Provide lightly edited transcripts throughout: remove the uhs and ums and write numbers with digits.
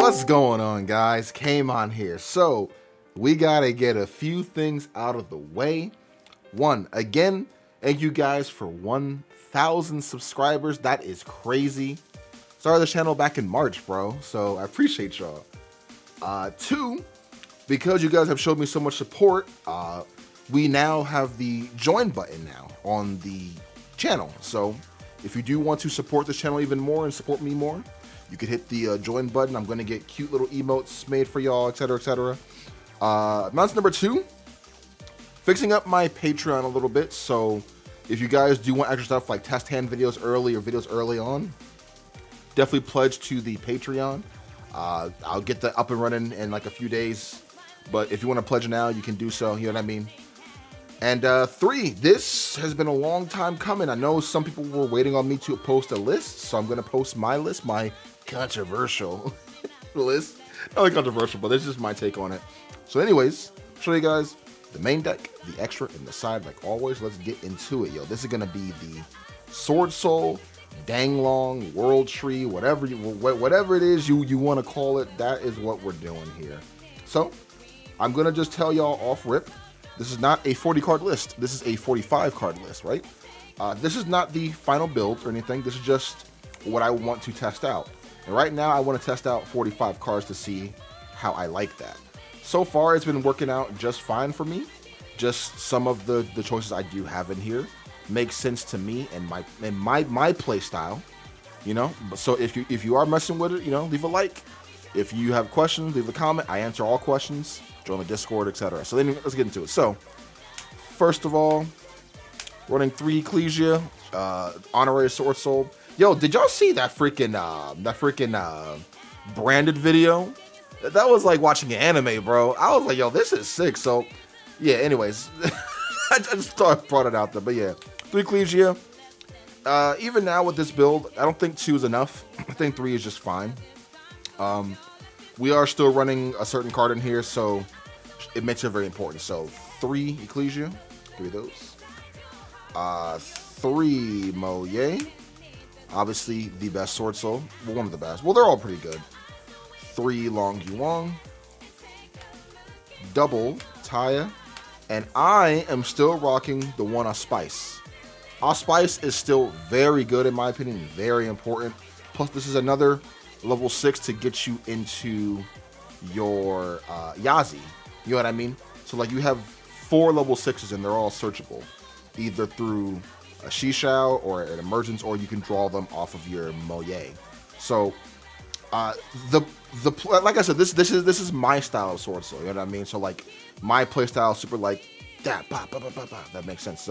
What's going on, guys? Kamon here. So, we gotta get a few things out of the way. One, again, thank you guys for 1,000 subscribers. That is crazy. Started the channel back in March, bro. So, I appreciate y'all. Two, because you guys have showed me so much support, we now have the join button now on the channel. So, if you do want to support this channel even more and support me more, you can hit the join button. I'm going to get cute little emotes made for y'all, etc., etc. Announcement number two, fixing up my Patreon a little bit. So if you guys do want extra stuff like test hand videos early or videos early on, definitely pledge to the Patreon. I'll get that up and running in like a few days. But if you want to pledge now, you can do so. You know what I mean? And three, this has been a long time coming. I know some people were waiting on me to post a list, so I'm going to post my list, my controversial list. Not really controversial, but this is my take on it. So anyways, show you guys the main deck, the extra, and the side like always. Let's get into it, yo. This is going to be the Sword Soul, Denglong, World Tree, whatever it is you want to call it. That is what we're doing here. So I'm going to just tell y'all off rip. This is not a 40 card list. This is a 45 card list, right? This is not the final build or anything. This is just what I want to test out. And right now I want to test out 45 cards to see how I like that. So far it's been working out just fine for me. Just some of the choices I do have in here make sense to me and my play style, you know? So if you are messing with it, you know, leave a like. If you have questions, leave a comment. I answer all questions. Join the Discord, etc. So then let's get into it. So, first of all, running 3 Yugioh, honorary Sword Soul. Yo, did y'all see that freaking branded video? That was like watching an anime, bro. I was like, yo, this is sick. So, yeah. Anyways, I just thought I brought it out there. But yeah, 3 Yugioh. Even now with this build, I don't think 2 is enough. I think 3 is just fine. We are still running a certain card in here, so it makes it very important. So 3 Yugioh, 3 of those. 3 Moye, obviously the best Sword Soul. Well, one of the best. Well, they're all pretty good. 3 Long Yuang, double Taya, and I am still rocking the one Spice. Spice is still very good in my opinion, very important. Plus, this is another level 6 to get you into your Yazi. You know what I mean? So like you have 4 level 6s and they're all searchable, either through a Shishao or an emergence, or you can draw them off of your Moye. So like I said, this is my style of Sword Soul. You know what I mean? So like my play style is super like that. That makes sense.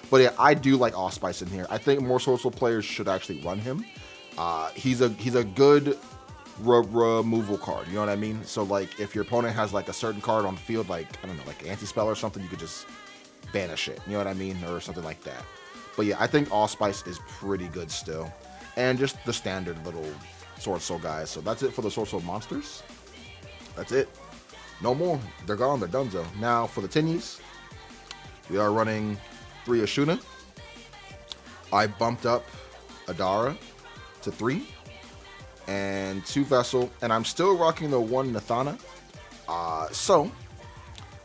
But yeah, I do like Allspice in here. I think more Sword Soul players should actually run him. He's a good removal card, you know what I mean? So like if your opponent has like a certain card on the field, like I don't know, like anti-spell or something, you could just banish it, you know what I mean, or something like that. But yeah, I think Allspice is pretty good still, and just the standard little Sword Soul guys. So that's it for the Sword Soul monsters. That's it. No more. They're gone. They're donezo. Now for the Tinnies, we are running 3 Ashuna. I bumped up Adara to 3 and 2 Vessel, and I'm still rocking the 1 Nathana. So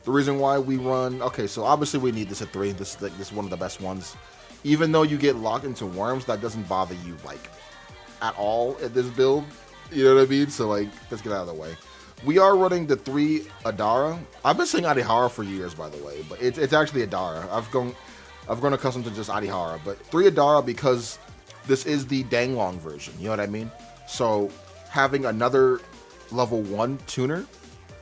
the reason why we run, okay, so obviously we need this at 3. This is one of the best ones. Even though you get locked into worms, that doesn't bother you like at all at this build. You know what I mean? So like, let's get out of the way. We are running the 3 Adara. I've been saying Adihara for years, by the way, but it's actually Adara. I've grown accustomed to just Adihara, but 3 Adara because this is the Denglong version, you know what I mean? So having another level 1 tuner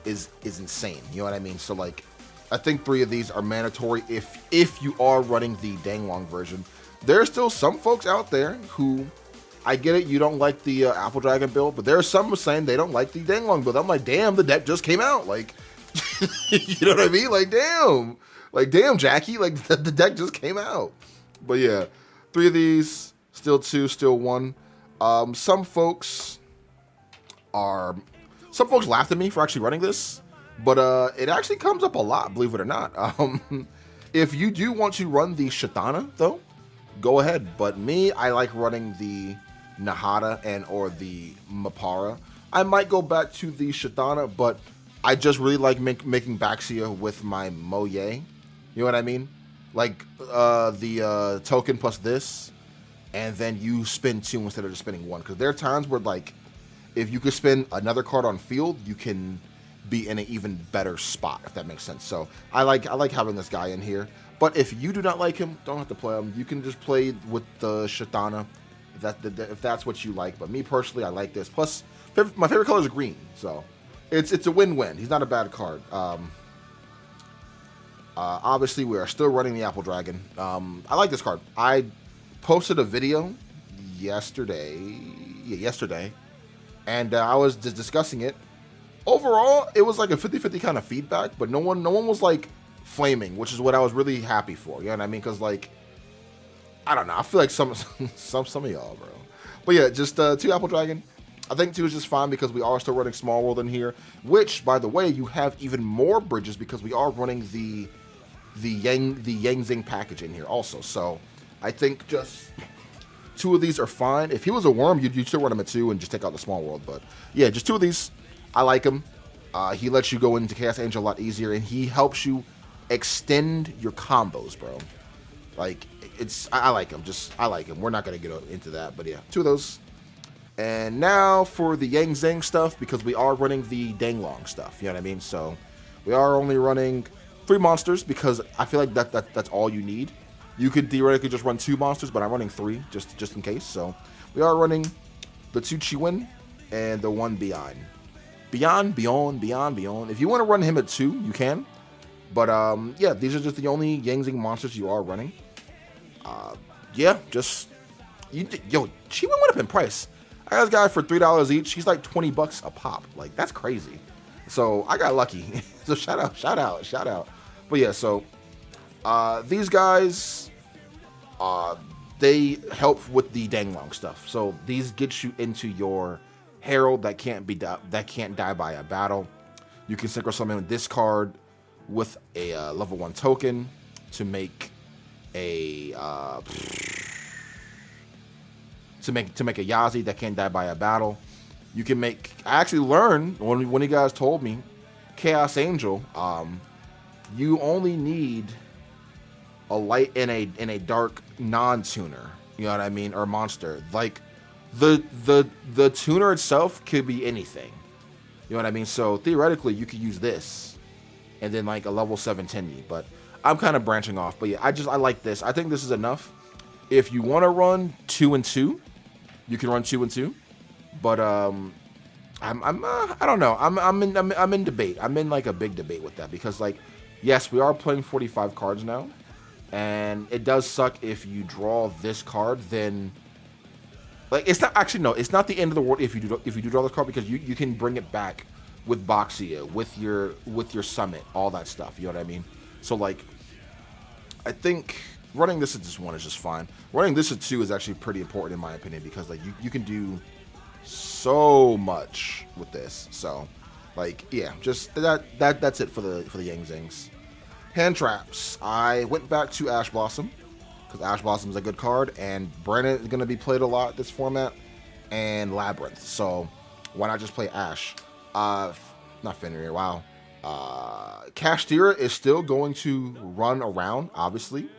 is insane, you know what I mean? So like, I think 3 of these are mandatory if you are running the Denglong version. There are still some folks out there who, I get it, you don't like the Apple Dragon build, but there are some saying they don't like the Denglong build. I'm like, damn, the deck just came out. Like, you know what I mean? Like, damn, Jackie, like the deck just came out. But yeah, 3 of these. Still 2, still 1. Some folks laughed at me for actually running this, but it actually comes up a lot, believe it or not. If you do want to run the Shatana, though, go ahead. But me, I like running the Nahata and or the Mapara. I might go back to the Shadana, but I just really like making Baxia with my Moye. You know what I mean? Like the token plus this, and then you spin 2 instead of just spinning 1. Because there are times where, like, if you could spin another card on field, you can be in an even better spot, if that makes sense. So I like having this guy in here. But if you do not like him, don't have to play him. You can just play with the Shatana if that's what you like. But me personally, I like this. Plus, my favorite color is green, so it's a win-win. He's not a bad card. Obviously, we are still running the Apple Dragon. I like this card. I posted a video yesterday, and I was just discussing it. Overall, it was like a 50-50 kind of feedback, but no one was like flaming, which is what I was really happy for. You know what I mean? Because, like, I don't know. I feel like some of y'all, bro. But yeah, just 2 Apple Dragon. I think 2 is just fine because we are still running Small World in here, which, by the way, you have even more bridges because we are running the Yang Zing package in here also. So I think just 2 of these are fine. If he was a worm, you'd still run him at 2 and just take out the Small World. But yeah, just 2 of these. I like him. He lets you go into Chaos Angel a lot easier, and he helps you extend your combos, bro. Like, I like him. I like him. We're not going to get into that, but yeah, 2 of those. And now for the Yang Zing stuff, because we are running the Denglong stuff, you know what I mean? So we are only running 3 monsters because I feel like that's all you need. You could theoretically just run 2 monsters, but I'm running 3 just in case. So we are running the 2 Chiwen and the 1 Beyond. Beyond. If you want to run him at 2, you can. But yeah, these are just the only Yang Zing monsters you are running. Yeah, just yo, Chiwen went up in price. I got this guy for $3 each. He's like $20 a pop. Like, that's crazy. So I got lucky. So shout out. But yeah, so these guys, they help with the Denglong stuff. So these get you into your Herald that can't die by a battle. You can synchro summon this card with a level 1 token to make a to make a Yazi that can't die by a battle. You can make. I actually learned when you guys told me Chaos Angel. You only need a light and a dark non-tuner. You know what I mean, or monster. Like the tuner itself could be anything. You know what I mean. So theoretically, you could use this, and then like a level 7 Tenyi. But I'm kind of branching off. But yeah, I like this. I think this is enough. If you want to run 2 and 2. You can run 2 and 2, but I don't know. I'm in debate. I'm in like a big debate with that because, like, yes, we are playing 45 cards now, and it does suck if you draw this card. Then, like, it's not actually no. It's not the end of the world if you do draw this card because you can bring it back with Boxia, with your summit, all that stuff. You know what I mean? So like, I think running this at just 1 is just fine. Running this at 2 is actually pretty important in my opinion because like you can do so much with this. So like yeah, just that's it for the Yang Zings. Hand traps. I went back to Ash Blossom because Ash Blossom is a good card and Brandon is going to be played a lot this format and Labyrinth. So why not just play Ash? Not Fenrir. Wow. Kashtira is still going to run around, obviously.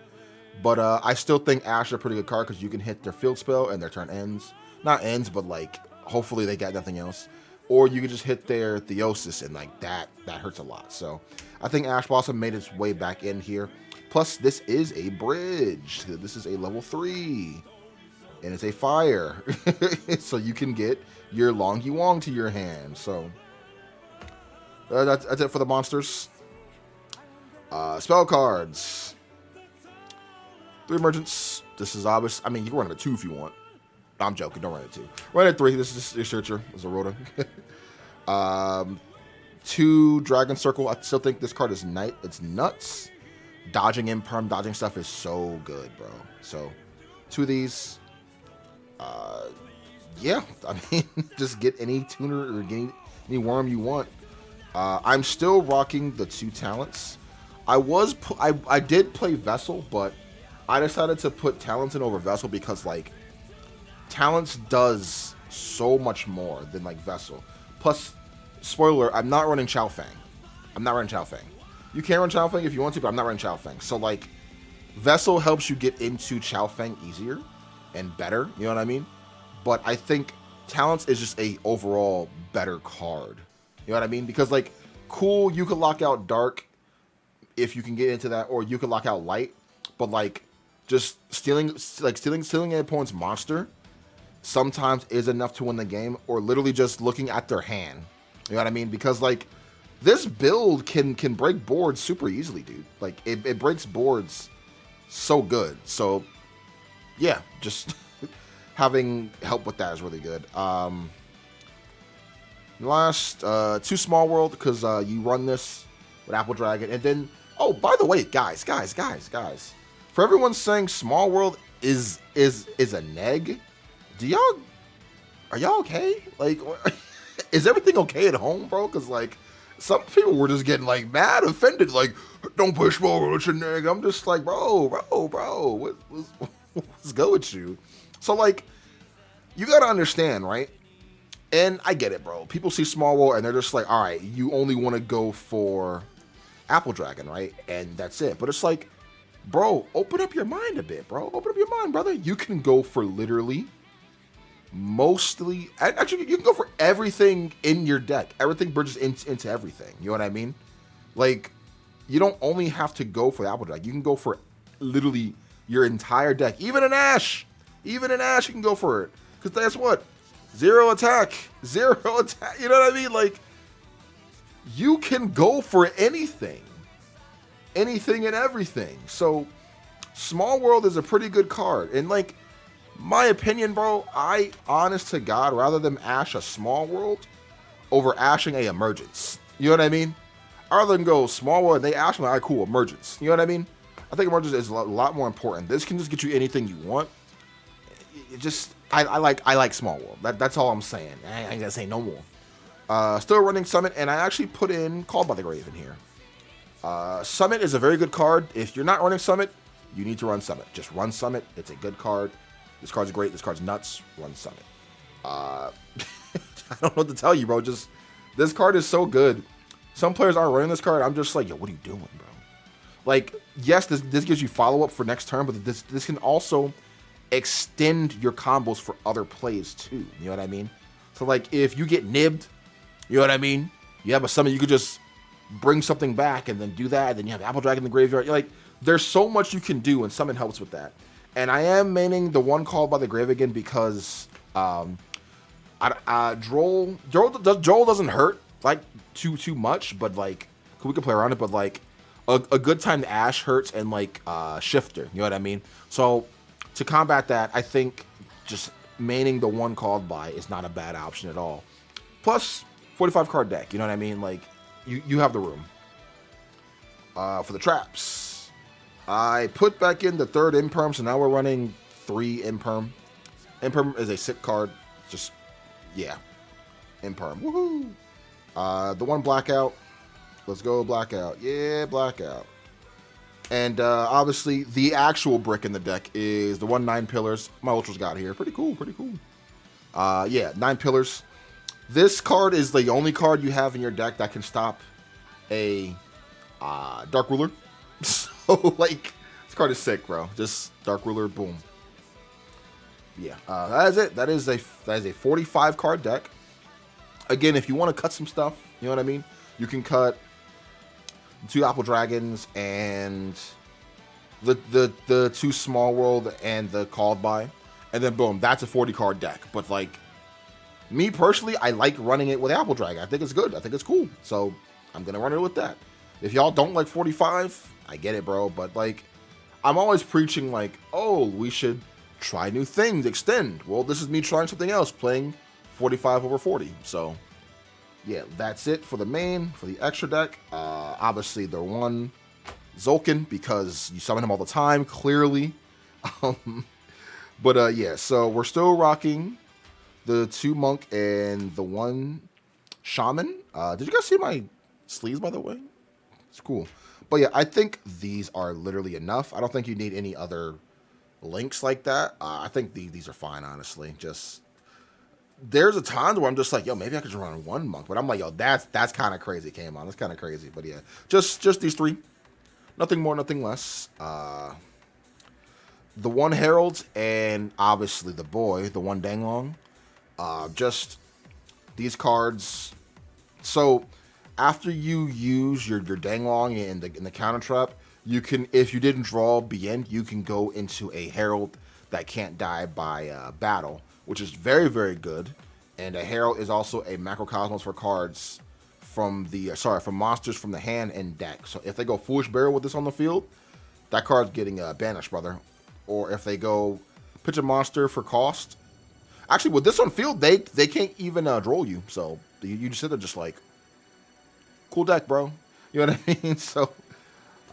But I still think Ash is a pretty good card because you can hit their field spell and their turn ends. Not ends, but like hopefully they got nothing else. Or you can just hit their Theosis and like that hurts a lot. So I think Ash Blossom made its way back in here. Plus this is a bridge. This is a level 3. And it's a fire. So you can get your Longy Wong to your hand. So that's it for the monsters. Spell cards. 3 emergence. This is obvious. I mean, you can run it at 2 if you want. No, I'm joking. Don't run it at 2. Run it at 3. This is your searcher. It's a Rhoda. 2 Dragon Circle. I still think this card is it's nuts. Dodging in perm, dodging stuff is so good, bro. So 2 of these. Yeah. I mean, just get any tuner or get any worm you want. I'm still rocking the 2 talents. I did play Vessel, but I decided to put Talents in over Vessel because, like, Talents does so much more than, like, Vessel. Plus, spoiler, I'm not running Chao Fang. I'm not running Chao Fang. You can run Chao Fang if you want to, but I'm not running Chao Fang. So, like, Vessel helps you get into Chao Fang easier and better, you know what I mean? But I think Talents is just a overall better card. You know what I mean? Because, like, cool, you could lock out Dark if you can get into that, or you could lock out Light. But, like, just stealing an opponent's monster sometimes is enough to win the game, or literally just looking at their hand. You know what I mean? Because, like, this build can break boards super easily, dude. Like, it breaks boards so good. So, yeah, just having help with that is really good. Last, 2 Small World, because you run this with Apple Dragon. And then, oh, by the way, guys. For everyone saying Small World is a neg, are y'all okay? Like, is everything okay at home, bro? Because, like, some people were just getting, like, mad, offended, like, don't push Small World, it's a neg. I'm just like, bro, what's good with you? So, like, you gotta understand, right? And I get it, bro. People see Small World and they're just like, all right, you only want to go for Apple Dragon, right? And that's it. But it's like, bro, open up your mind a bit, bro. Open up your mind, brother. You can go for literally actually, you can go for everything in your deck. Everything bridges into everything. You know what I mean? Like, you don't only have to go for the Apple Dragon. You can go for literally your entire deck. Even an Ash. You can go for it. Because guess what? Zero attack. You know what I mean? Like, you can go for anything. Anything and everything. So, Small World is a pretty good card. And, like, my opinion, bro, I, honest to God, rather than Ash a Small World over Ashing a Emergence. You know what I mean? Rather than go Small World and they Ash, I'm like, all right, cool, Emergence. You know what I mean? I think Emergence is a lot more important. This can just get you anything you want. It just, I like Small World. That's all I'm saying. I ain't gonna say no more. Still running Summit, and I actually put in Called by the Grave in here. Summit is a very good card. If you're not running Summit, you need to run Summit. Just run Summit. It's a good card. This card's great. This card's nuts. Run Summit. I don't know what to tell you, bro. Just, this card is so good. Some players aren't running this card. I'm just like, yo, what are you doing, bro? Like, yes, this gives you follow-up for next turn, but this can also extend your combos for other plays too. You know what I mean? So, like, if you get nibbed, you know what I mean? You have a summon, you could just bring something back and then do that. And then you have Apple Dragon in the graveyard. You're like, there's so much you can do, and summon helps with that. And I am maining the one Called by the Grave again because Droll doesn't hurt like too much, but like we can play around it. But like a good time to Ash hurts, and like Shifter. You know what I mean? So to combat that, I think just maining the one Called by is not a bad option at all. Plus 45 card deck. You know what I mean? Like you have the room. For the traps, I put back in the 3rd Imperm, so now we're running 3 Imperm. Imperm is a sick card. Just, yeah. Imperm. Woohoo! The one Blackout. Let's go Blackout. Yeah, Blackout. And obviously, the actual brick in the deck is the 1 9 Pillars. My Ultra's got here. Pretty cool. Yeah, 9 Pillars. This card is the only card you have in your deck that can stop a Dark Ruler. So, like, this card is sick, bro. Just Dark Ruler, boom. Yeah, that is it. That is a 45 card deck. Again, if you want to cut some stuff, you know what I mean? You can cut 2 Apple Dragons and the 2 Small World and the Called by, and then boom, that's a 40 card deck. But like, me personally, I like running it with Apple Dragon. I think it's good. I think it's cool. So I'm gonna run it with that. If y'all don't like 45, I get it, bro. But like, I'm always preaching like, oh, we should try new things, extend. Well, this is me trying something else, playing 45 over 40. So yeah, that's it for the main. For the extra deck, obviously the 1 Zolkin, because you summon him all the time, clearly. But yeah, so we're still rocking the 2 Monk and the 1 Shaman. Did you guys see my sleeves, by the way? It's cool. But yeah, I think these are literally enough. I don't think you need any other links like that. I think these are fine, honestly. Just there's a time where I'm just like, yo, maybe I could just run one monk. But I'm like, yo, that's kind of crazy, Kamon. That's kind of crazy. But yeah, just these three. Nothing more, nothing less. The one Herald and obviously the boy, the one Denglong. Just these cards. So after you use your Denglong in the counter trap, you can, if you didn't draw Bien, you can go into a Herald that can't die by battle, which is very, very good. And a Herald is also a macrocosmos for cards from the from monsters from the hand and deck. So if they go Foolish Burial with this on the field, that card's getting banished, brother. Or if they go pitch a monster for cost, actually with this on field, they can't even draw you. So you just sit there just like, cool deck, bro. You know what I mean? So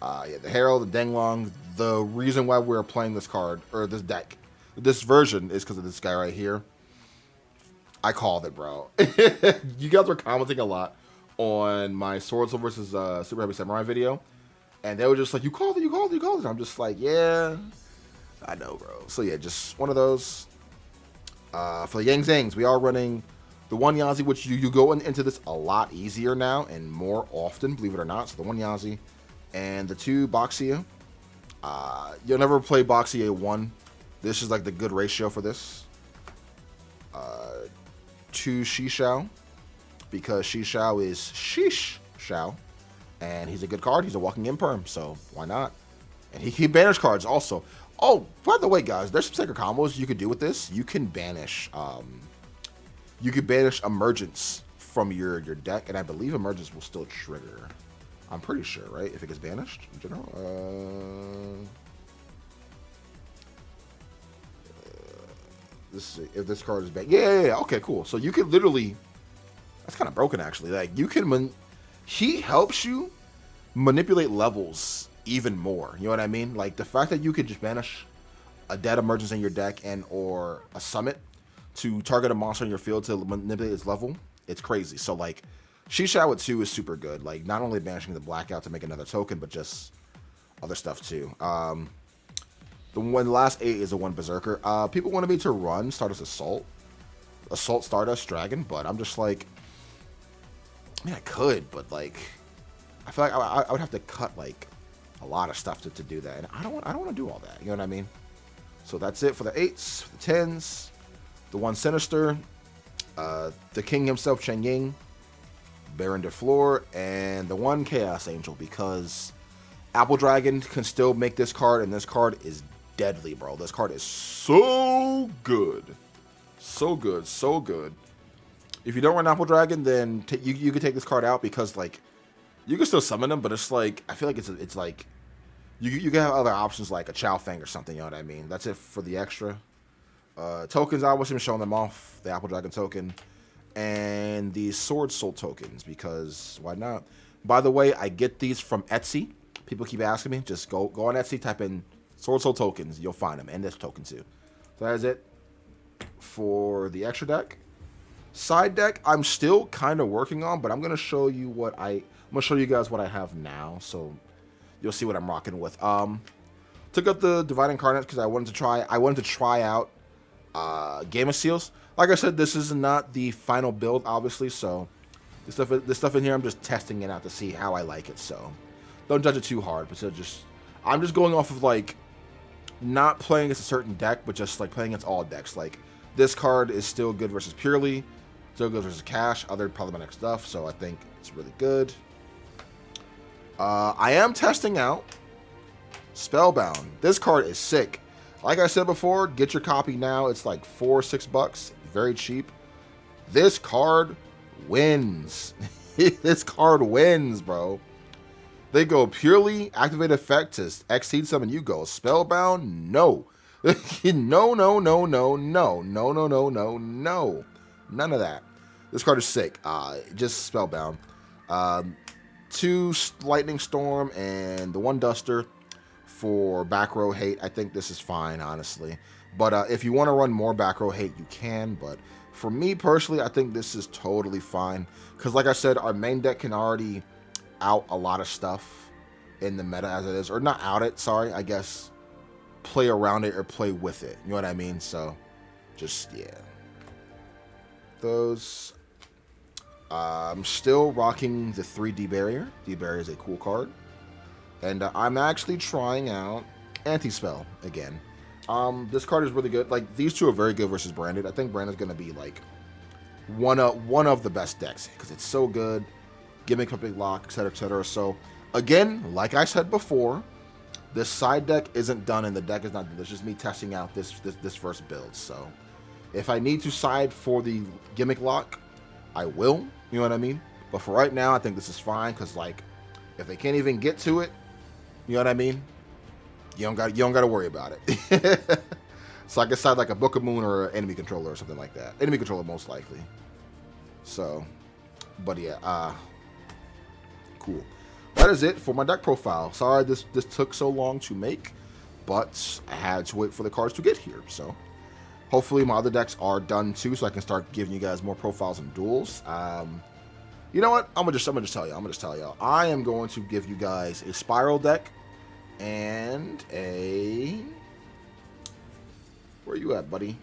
yeah, the Herald, the Denglong. The reason why we're playing this card or this deck, this version, is because of this guy right here. I called it, bro. You guys were commenting a lot on my Swordsoul versus Super Heavy Samurai video, and they were just like, "You called it, you called it, you called it." I'm just like, "Yeah, I know, bro." So yeah, just one of those. For the Yang Zangs, we are running the one Yazi, which you go into this a lot easier now and more often, believe it or not. So the one Yazi and the two Boxia. You'll never play Boxia 1. This is like the good ratio for this. Two Shishao, because Shishao is Sheesh Shao, and he's a good card. He's a walking imperm, so why not? And he can banish cards also. Oh, by the way, guys, there's some sacred combos you could do with this. You can banish, Emergence from your deck, and I believe Emergence will still trigger. I'm pretty sure, right? If it gets banished in general. If this card is banned, yeah. Okay, cool. So you could literally, that's kind of broken actually. Like you can, he helps you manipulate levels even more. You know what I mean? Like the fact that you could just banish a dead Emergence in your deck and or a summit to target a monster in your field to manipulate its level, it's crazy. So like Shishao with 2 is super good. Like not only banishing the blackout to make another token, but just other stuff too. The last 8 is a 1 Berserker. People wanted me to run Stardust Assault Stardust Dragon, but I'm just like, I mean, I could, but like, I feel like I would have to cut like a lot of stuff to do that, and I don't want to do all that. You know what I mean? So that's it for the 8s, for the 10s, the 1 Sinister, the King himself, Chen Ying, Baron de Fleur, and the 1 Chaos Angel, because Apple Dragon can still make this card, and this card is deadly, bro. This card is so good. So good, so good. If you don't run Apple Dragon, then you can take this card out, because like you can still summon them, but it's like, I feel like it's like you can have other options like a Chow Fang or something, you know what I mean? That's it for the extra. Tokens, I wasn't showing them off, the Apple Dragon token and the Swordsoul tokens, because why not? By the way, I get these from Etsy. People keep asking me. Just go on Etsy, type in Swordsoul tokens, you'll find them, and this token too. So that is it for the extra deck. Side deck, I'm still kind of working on, but I'm gonna show you guys what I have now, so you'll see what I'm rocking with. Took up the Divine Incarnate because I wanted to try out Game of Seals. Like I said, this is not the final build, obviously, so this stuff in here, I'm just testing it out to see how I like it. So don't judge it too hard, but I'm just going off of like not playing against a certain deck, but just like playing against all decks. Like this card is still good versus Purely, still good versus Cash, other problematic stuff. So I think it's really good. I am testing out Spellbound. This card is sick. Like I said before, get your copy now. It's like $4 or $6, very cheap. This card wins. This card wins, bro. They go Purely, activate effect to exceed summon. You go Spellbound, no. No. None of that. This card is sick. Just Spellbound. 2 Lightning Storm and the 1 Duster for back row hate. I think this is fine, honestly. But if you want to run more back row hate, you can. But for me personally, I think this is totally fine. Because like I said, our main deck can already out a lot of stuff in the meta as it is. Or not out it, sorry. I guess play around it or play with it. You know what I mean? So, just, yeah. those. I'm still rocking the 3D barrier. D-barrier is a cool card. And I'm actually trying out Anti-Spell again. This card is really good. Like, these two are very good versus Branded. I think Branded's going to be, like, one of the best decks because it's so good. Gimmick, Complete Lock, etc., etc. So, again, like I said before, this side deck isn't done and the deck is not done. It's just me testing out this first build. So, if I need to side for the Gimmick Lock, I will. You know what I mean? But for right now, I think this is fine because, like, if they can't even get to it, you know what I mean? You don't got to worry about it. So I can side like a Book of Moon or an enemy controller or something like that. Enemy controller most likely. So, but yeah, cool. That is it for my deck profile. Sorry this took so long to make, but I had to wait for the cards to get here. So hopefully my other decks are done too, so I can start giving you guys more profiles and duels. You know what? I'm gonna just tell y'all. I am going to give you guys a Spiral deck and a... Where you at, buddy?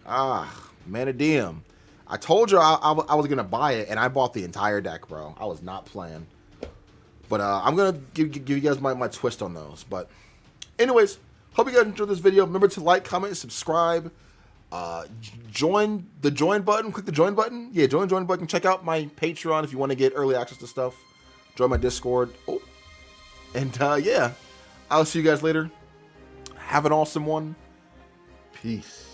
Manadium. I told you I was gonna buy it, and I bought the entire deck, bro. I was not playing. But I'm gonna give you guys my twist on those. But anyways, hope you guys enjoyed this video. Remember to like, comment, and subscribe. Join the join button. Click the join button. Yeah, join button. Check out my Patreon if you want to get early access to stuff. Join my Discord. Oh, and yeah, I'll see you guys later. Have an awesome one. Peace.